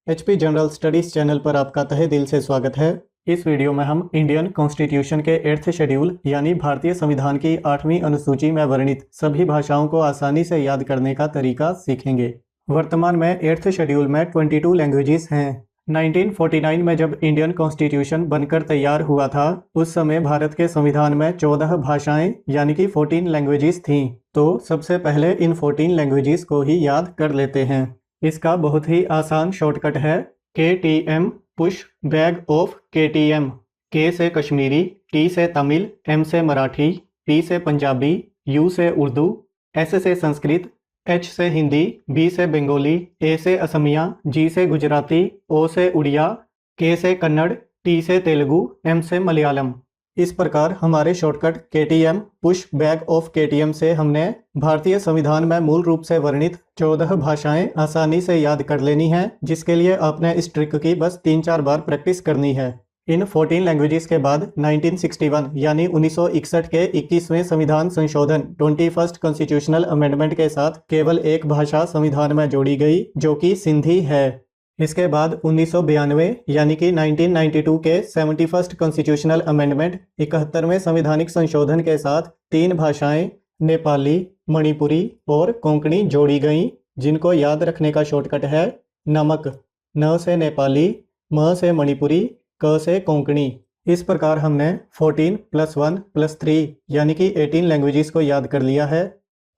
HP general studies channel पर आपका तहे दिल से स्वागत है। इस वीडियो में हम इंडियन कॉन्स्टिट्यूशन के 8th शेड्यूल यानी भारतीय संविधान की 8वीं अनुसूची में वर्णित सभी भाषाओं को आसानी से याद करने का तरीका सीखेंगे। वर्तमान में 8th शेड्यूल में 22 लैंग्वेजेस हैं। 1949 में जब इंडियन कॉन्स्टिट्यूशन बनकर तैयार हुआ था, उस समय भारत के संविधान में 14 भाषाएं यानी कि 14 लैंग्वेजेस थीं। तो सबसे पहले इन 14 लैंग्वेजेस को ही याद कर लेते हैं। इसका बहुत ही आसान शॉर्टकट है KTM, push bag of KTM। K से कश्मीरी, T से तमिल, M से मराठी, P से पंजाबी, U से उर्दू, S से संस्कृत, H से हिंदी, B से बंगाली, A से असमिया, G से गुजराती, O से उड़िया, K से कन्नड़, T से तेलुगु, M से मलयालम। इस प्रकार हमारे shortcut KTM, push bag of KTM से हमने भारतीय संविधान में मूल रूप से वर्णित 14 भाषाएं आसानी से याद कर लेनी है, जिसके लिए आपने इस ट्रिक की बस 3-4 बार प्रैक्टिस करनी है। इन 14 लैंग्वेजेस के बाद 1961 यानी 1961 के 21वें संविधान संशोधन 21st कॉन्स्टिट्यूशनल अमेंडमेंट के साथ केवल एक भाषा संविधान में जोड़ी गई, जो कि सिंधी है। इसके बाद 1992 यानी कि 1992 के 71st कॉन्स्टिट्यूशनल अमेंडमेंट 71वें संवैधानिक संशोधन के साथ 3 भाषाएं नेपाली, मणिपुरी और कोंकणी जोड़ी गईं, जिनको याद रखने का शॉर्टकट है नमक। न से नेपाली, म से मणिपुरी, क से कोंकणी। इस प्रकार हमने 14 + 1 + 3 यानी कि 18 लैंग्वेजेस को याद कर लिया है।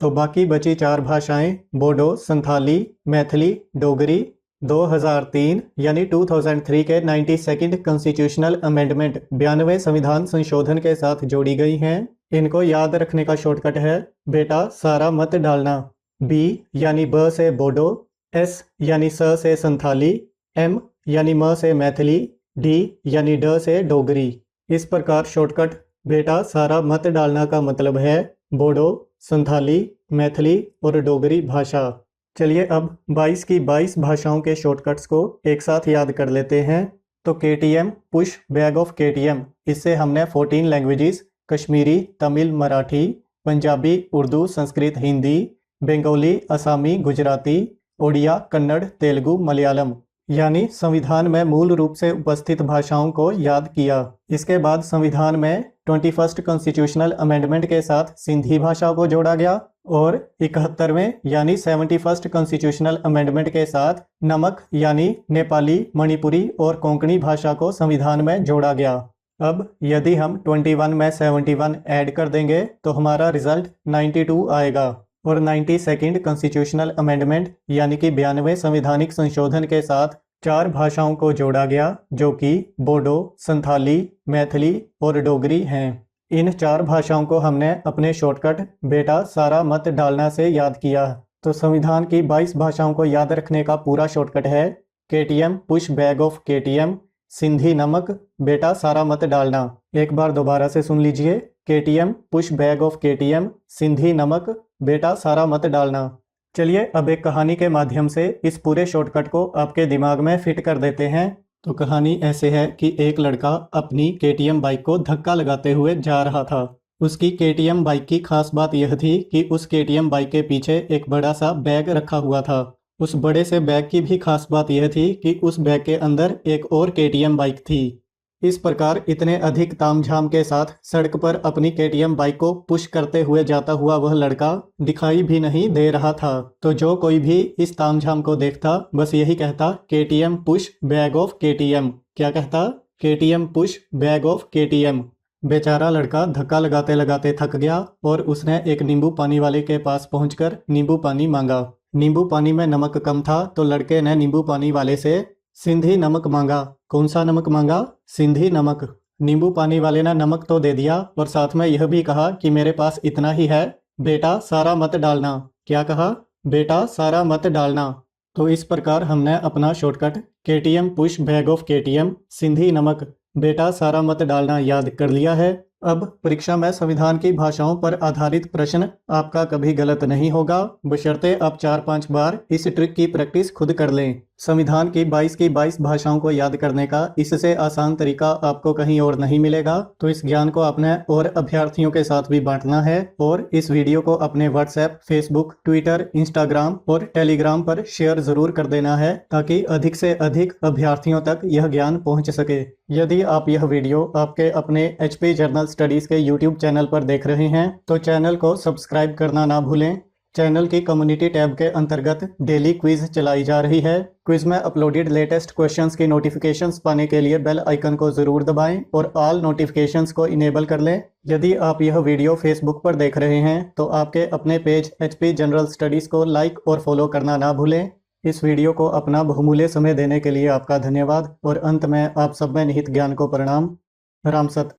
तो बाकी बची 4 भाषाएं बोडो, संथाली, मैथिली, डोगरी 2003 यानी 2003 के 92nd कॉन्स्टिट्यूशनल अमेंडमेंट 92वें संविधान संशोधन के साथ जोड़ी गई हैं। इनको याद रखने का शॉर्टकट है बेटा सारा मत डालना। B यानी ब से बोडो, S यानी स से संथाली, M यानी म से मैथिली, D यानी ड से डोगरी। इस प्रकार शॉर्टकट बेटा सारा मत डालना का मतलब है बोडो, संथाली, मैथिली और डोगरी भाषा। चलिए अब 22 की 22 भाषाओं के शॉर्टकट्स को एक साथ याद कर लेते हैं। तो KTM, push bag of KTM, इससे हमने 14 लैंग्वेजेस कश्मीरी, तमिल, मराठी, पंजाबी, उर्दू, संस्कृत, हिंदी, बंगाली, असमी, गुजराती, ओडिया, कन्नड़, तेलुगु, मलयालम यानी संविधान में मूल रूप से उपस्थित भाषाओं को याद किया। इसके बाद संविधान में 21st कॉन्स्टिट्यूशनल अमेंडमेंट के साथ सिंधी भाषा को जोड़ा गया और 71वें यानी 71st कॉन्स्टिट्यूशनल अमेंडमेंट के साथ नमक यानी नेपाली, मणिपुरी और कोंकणी भाषा को संविधान में जोड़ा गया। अब यदि हम 21 में 71 ऐड कर देंगे तो हमारा रिजल्ट 92 आएगा और 92nd कॉन्स्टिट्यूशनल अमेंडमेंट यानी कि 92वें संवैधानिक संशोधन के साथ 4 भाषाओं को जोड़ा गया, जो कि बोडो, संथाली, मैथिली और डोगरी हैं। इन 4 भाषाओं को हमने अपने शॉर्टकट बेटा सारा मत डालना से याद किया। तो संविधान की 22 भाषाओं को याद रखने का पूरा शॉर्टकट है KTM, push bag of KTM, Sindhi नमक, बेटा सारा मत डालना। एक बार दोबारा से सुन लीजिए KTM, push bag of KTM, Sindhi नमक, बेटा सारा मत डालना। चलिए अब एक कहानी के माध्यम से इस पूरे शॉर्टकट को आपके दिमाग में फिट कर देते हैं। तो कहानी ऐसे है कि एक लड़का अपनी KTM बाइक को धक्का लगाते हुए जा रहा था। उसकी KTM बाइक की खास बात यह थी कि उस KTM बाइक के पीछे एक बड़ा सा बैग रखा हुआ था। उस बड़े से बैग की भी खास बात यह थी कि उस बैग के अंदर एक और KTM बाइक थी। इस प्रकार इतने अधिक तामझाम के साथ सड़क पर अपनी KTM बाइक को पुश करते हुए जाता हुआ वह लड़का दिखाई भी नहीं दे रहा था। तो जो कोई भी इस तामझाम को देखता बस यही कहता KTM, push bag of KTM। क्या कहता? KTM, push bag of KTM। बेचारा लड़का धक्का लगाते लगाते थक गया और उसने एक नींबू पानी वाले के पास पहुंचकर नींबू पानी मांगा। नींबू पानी में नमक कम था तो लड़के ने नींबू पानी वाले से सिंधी नमक मांगा। कौन सा नमक मांगा? सिंधी नमक। नींबू पानी वाले ने नमक तो दे दिया और साथ में यह भी कहा कि मेरे पास इतना ही है, बेटा सारा मत डालना। क्या कहा? बेटा सारा मत डालना। तो इस प्रकार हमने अपना shortcut KTM, push bag of KTM, Sindhi नमक, बेटा सारा मत डालना याद कर लिया है। अब परीक्षा में संविधान की भाषाओं पर आधारित प्रश्न आपका कभी गलत नहीं होगा, बशर्ते आप 4-5 बार इस ट्रिक की प्रैक्टिस खुद कर लें। संविधान की 22 की 22 भाषाओं को याद करने का इससे आसान तरीका आपको कहीं और नहीं मिलेगा। तो इस ज्ञान को अपने और अभ्यर्थियों के साथ भी बांटना है और इस वीडियो को अपने व्हाट्सएप, फेसबुक, ट्विटर, इंस्टाग्राम और टेलीग्राम पर शेयर जरूर कर देना है ताकि अधिक से अधिक अभ्यर्थियों तक यह ज्ञान पहुंच सके। यदि आप यह वीडियो आपके अपने HP जर्नल स्टडीज के YouTube चैनल पर देख रहे हैं तो चैनल को सब्सक्राइब करना ना भूलें। चैनल की कम्युनिटी टैब के अंतर्गत डेली क्विज चलाई जा रही है। क्विज में अपलोडेड लेटेस्ट क्वेश्चंस की नोटिफिकेशंस पाने के लिए बेल आइकन को जरूर दबाएं और ऑल नोटिफिकेशंस को इनेबल कर लें। यदि आप यह वीडियो फेसबुक पर देख रहे हैं तो आपके अपने पेज HP जनरल स्टडीज को लाइक और फॉलो करना ना भूलें। इस वीडियो को अपना बहुमूल्य समय देने के लिए आपका धन्यवाद और अंत में आप सब में निहित ज्ञान को प्रणाम। राम सत।